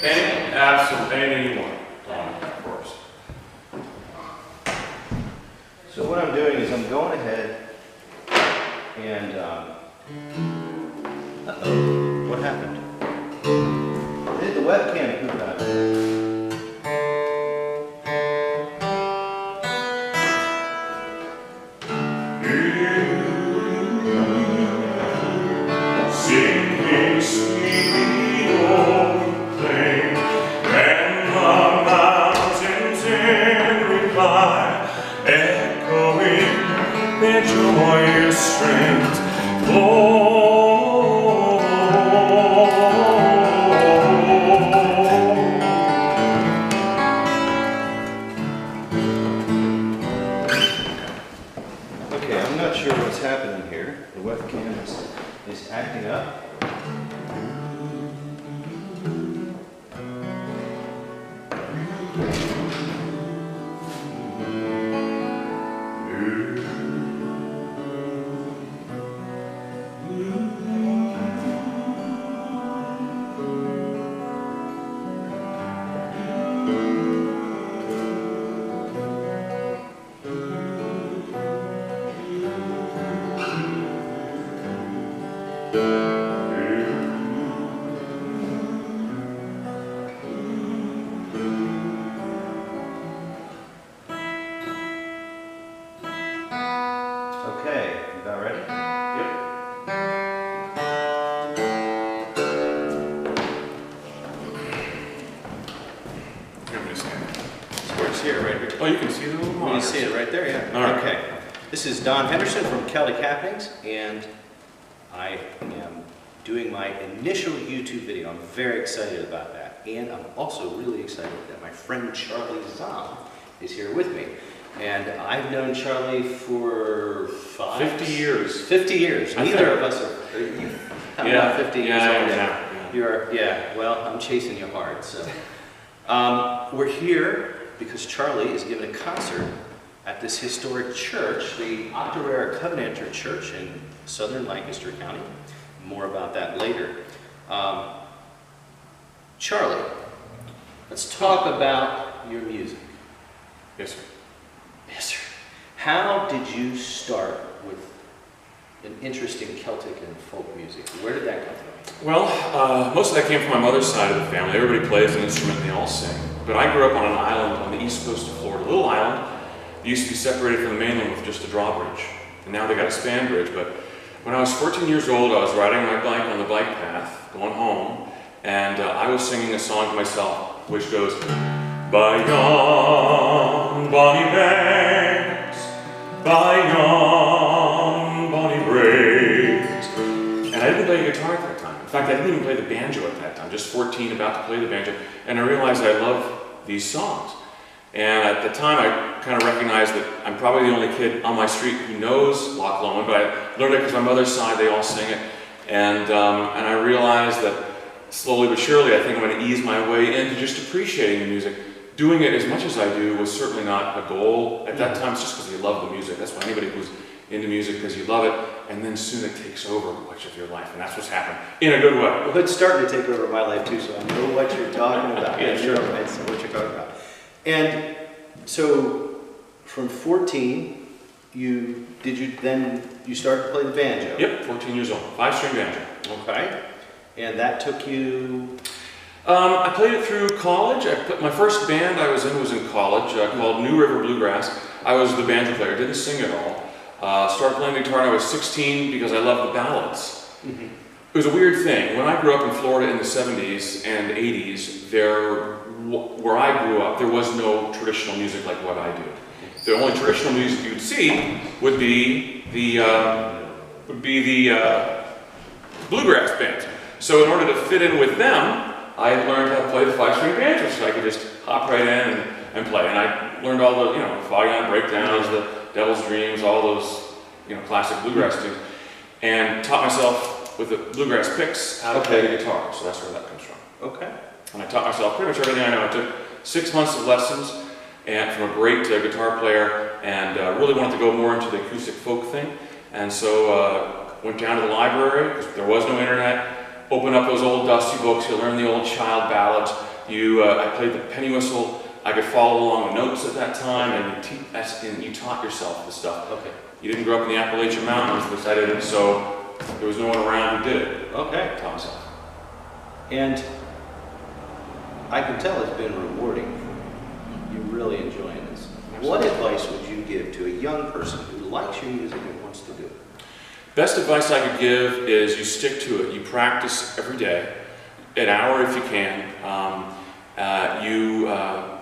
Absolutely, anything you want, of course. So what I'm doing is I'm going ahead and, uh-oh, what happened? Did the webcam poop out? Singing sweetly o'er the plain, and the mountains in reply, echoing their joyous strength. Okay, I'm not sure what's happening here. The webcam is acting up. Okay, you about ready? Yep. Give me a second. Where's here, right here? Oh, you can see the little You monitors. see it right there, yeah. All right. Okay. This is Don Henderson from Celtic Happenings, and I am doing my initial YouTube video. I'm very excited about that. And I'm also really excited that my friend Charlie Zahm is here with me. And I've known Charlie for 50 years. 50 years. I Neither think. of us are, I'm Yeah. not 50 years Yeah, old yeah, yet. yeah. You are, yeah, well, I'm chasing you hard, so. We're here because Charlie is giving a concert at this historic church, the Octorara Covenanter Church in southern Lancaster County. More about that later. Charlie, let's talk about your music. Yes, sir. Yes, sir. How did you start with an interest in Celtic and folk music? Where did that come from? Well, most of that came from my mother's side of the family. Everybody plays an instrument and they all sing. But I grew up on an island on the east coast of Florida, a little island. It used to be separated from the mainland with just a drawbridge. And now they got a span bridge. But when I was 14 years old, I was riding my bike on the bike path, going home, and I was singing a song to myself, which goes, "By yon bonny banks, by yon bonny braes." And I didn't play guitar at that time. In fact, I didn't even play the banjo at that time, just 14, about to play the banjo. And I realized I love these songs. And at the time, I kind of recognized that I'm probably the only kid on my street who knows Loch Lomond, but I learned it because my mother's side, they all sing it. And I realized that slowly but surely, I think I'm going to ease my way into just appreciating the music. Doing it as much as I do was certainly not a goal. At that time, it's just because you love the music. That's why anybody who's into music because you love it, and then soon it takes over much of your life, and that's what's happened in a good way. Well, it's starting to take over my life too, so I know what you're talking about. Yeah, sure. I know what you're talking about. And so, from 14, you started to play the banjo? Yep, 14 years old, 5-string banjo. Okay. And that took you? I played it through college. My first band I was in college called New River Bluegrass. I was the banjo player, didn't sing at all. Started playing guitar when I was 16 because I loved the ballads. Mm-hmm. It was a weird thing. When I grew up in Florida in the 70s and 80s, where I grew up, there was no traditional music like what I do. The only traditional music you'd see would be the bluegrass bands. So in order to fit in with them, I learned how to play the 5-string banjo, so I could just hop right in and play. And I learned all the, Foggy on Breakdowns, the Devil's Dreams, all those, classic bluegrass tunes, and taught myself with the bluegrass picks how to play the guitar. So that's where that comes from. Okay. And I taught myself pretty much everything I know. I took 6 months of lessons and from a great guitar player, and really wanted to go more into the acoustic folk thing. And so went down to the library because there was no internet. Open up those old dusty books. You learn the old child ballads. I played the penny whistle. I could follow along the notes at that time, and you taught yourself the stuff. Okay. You didn't grow up in the Appalachian Mountains, at least I didn't, so there was no one around who did it. Okay. I taught myself. And I can tell it's been rewarding. You're really enjoying this. Absolutely. What advice would you give to a young person who likes your music and wants to do it? Best advice I could give is you stick to it. You practice every day, an hour if you can.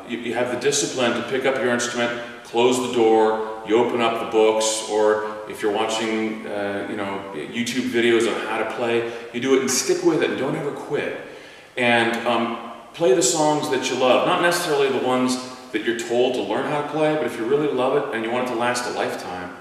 You have the discipline to pick up your instrument, close the door, you open up the books, or if you're watching YouTube videos on how to play, you do it and stick with it and don't ever quit. And play the songs that you love, not necessarily the ones that you're told to learn how to play, but if you really love it and you want it to last a lifetime,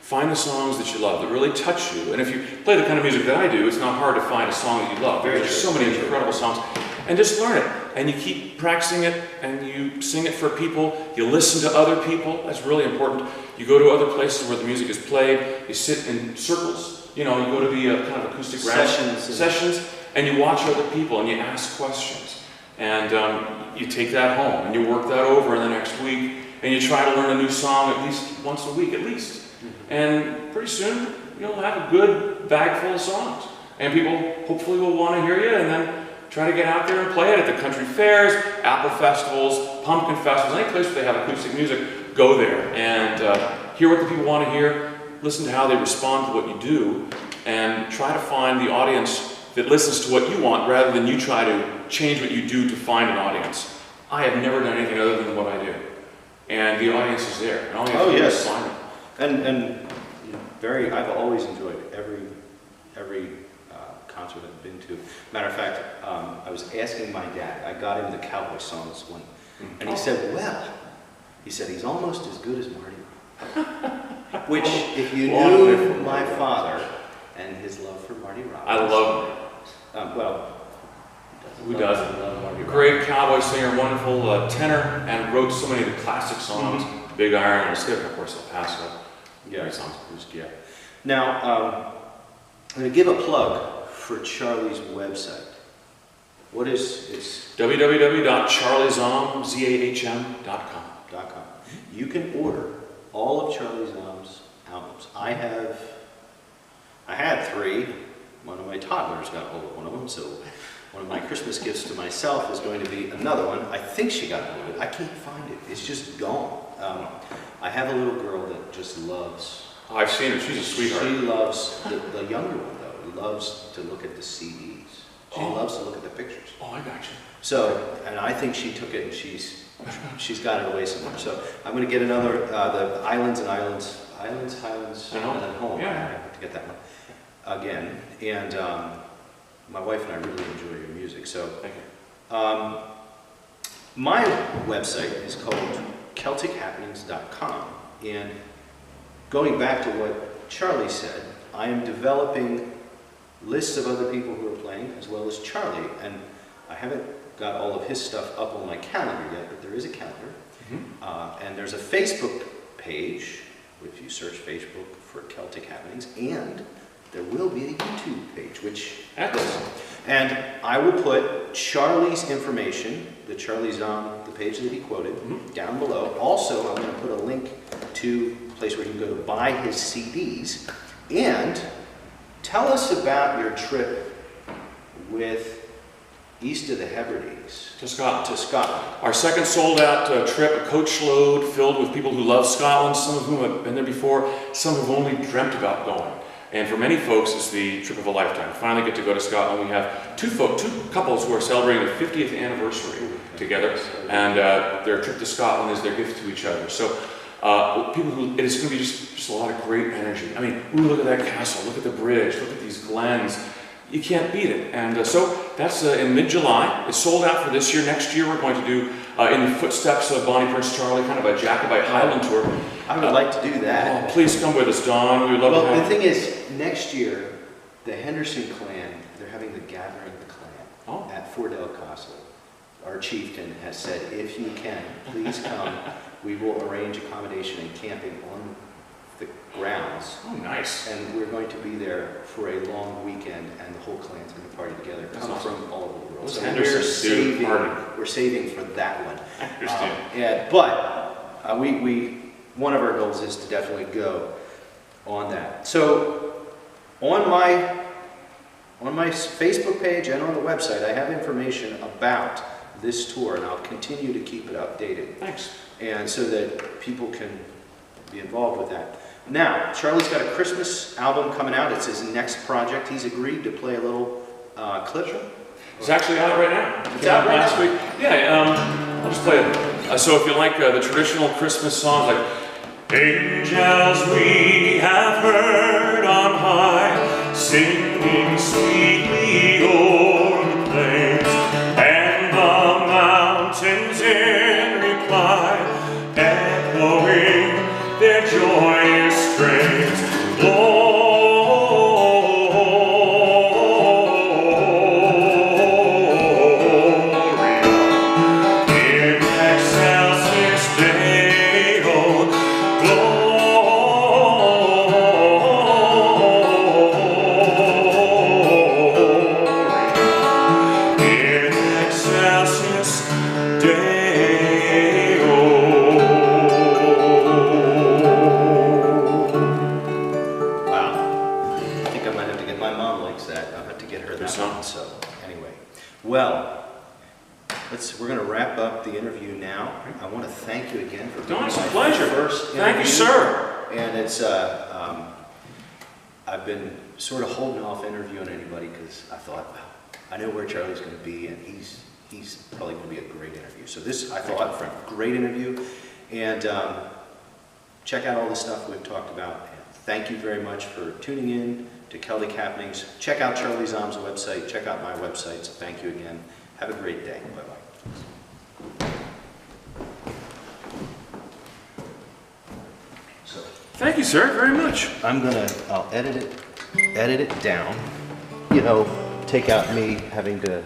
find the songs that you love that really touch you. And if you play the kind of music that I do, it's not hard to find a song that you love. There's so many incredible songs. And just learn it. And you keep practicing it, and you sing it for people. You listen to other people. That's really important. You go to other places where the music is played. You sit in circles. You go to the kind of acoustic sessions, and you watch other people, and you ask questions. And you take that home, and you work that over in the next week, and you try to learn a new song at least once a week, at least. And pretty soon, you'll have a good bag full of songs. And people hopefully will want to hear you, and then try to get out there and play it at the country fairs, apple festivals, pumpkin festivals, any place where they have acoustic music, go there and hear what the people want to hear, listen to how they respond to what you do, and try to find the audience that listens to what you want rather than you try to change what you do to find an audience. I have never done anything other than what I do. And the audience is there. And all you have to do is find it. And I've always enjoyed every concert I've been to. Matter of fact, I was asking my dad, I got him the cowboy songs one, and he said, he's almost as good as Marty Robbins. Which, if you knew my father and his love for Marty Robbins. I love him. Who doesn't? Love Marty Great Robbins. cowboy singer, wonderful tenor, and wrote so many of the classic songs, Big Iron, and Skip, of course, El Paso. Great songs. Yeah. Now, I'm going to give a plug for Charlie's website. What is www.charliezahm.com. You can order all of Charlie Zahm's albums. I had 3. One of my toddlers got hold of one of them, so one of my Christmas gifts to myself is going to be another one. I think she got hold of it. I can't find it. It's just gone. I have a little girl that just loves. Oh, I've seen her. She's a sweetheart. She loves the younger one though. Loves to look at the CDs. She loves to look at the pictures. Oh, I got you. So, and I think she took it and she's got it away somewhere. So I'm going to get another the Highlands, Highlands, and then Home. Yeah. I have to get that one again. And my wife and I really enjoy your music. So Thank you. my website is called CelticHappenings.com, and going back to what Charlie said, I am developing lists of other people who are playing, as well as Charlie, and I haven't got all of his stuff up on my calendar yet, but there is a calendar, and there's a Facebook page, if you search Facebook for Celtic Happenings, and there will be a YouTube page, which and I will put Charlie's information, the Charlie Zahm, the page that he quoted, down below. Also, I'm going to put a link to a place where you can go to buy his CDs. And tell us about your trip with East of the Hebrides. To Scotland. To Scotland. Our second sold-out trip, a coach load filled with people who love Scotland, some of whom have been there before, some have only dreamt about going. And for many folks, it's the trip of a lifetime. Finally get to go to Scotland. We have two couples who are celebrating their 50th anniversary together, and their trip to Scotland is their gift to each other. So people who, it is going to be just a lot of great energy. I mean, ooh, look at that castle, look at the bridge, look at these glens. You can't beat it. And so that's in mid-July. It's sold out for this year. Next year we're going to do, in the footsteps of Bonnie Prince Charlie, kind of a Jacobite Highland tour. I would like to do that. Oh, please come with us, Don. We would love to have the thing is, next year, the Henderson clan, they're having the Gathering of the Clan at Fort El Castle. Our chieftain has said, if you can, please come. We will arrange accommodation and camping on the grounds. Oh, nice. And we're going to be there for a long weekend, and the whole clan's going to party together. That's Come awesome. from all over the world. Those So Hendersons do party. we're saving for that one. I understand. But one of our goals is to definitely go on that. So on my Facebook page and on the website, I have information about this tour, and I'll continue to keep it updated. Thanks. And so that people can be involved with that. Now, Charlie's got a Christmas album coming out. It's his next project. He's agreed to play a little clip. It's actually out right now. It's out right last now. week. Yeah, I'll just play it. So if you like the traditional Christmas songs like Angels we have heard on high, singing sweetly o'er the plains, and the mountains in reply, echoing their joyous strains. Well, we're going to wrap up the interview now. I want to thank you again for being it's a my pleasure. first interview. Thank you, sir. And it's I've been sort of holding off interviewing anybody because I thought, well, I know where Charlie's going to be, and he's probably going to be a great interview. So this, I thought, for a great interview. And check out all the stuff we've talked about. And thank you very much for tuning in to Celtic Happenings. Check out Charlie Zahm's website. Check out my website. So thank you again. Have a great day. Bye-bye. So, thank you, sir, very much. I'll edit it down. You know, take out me having to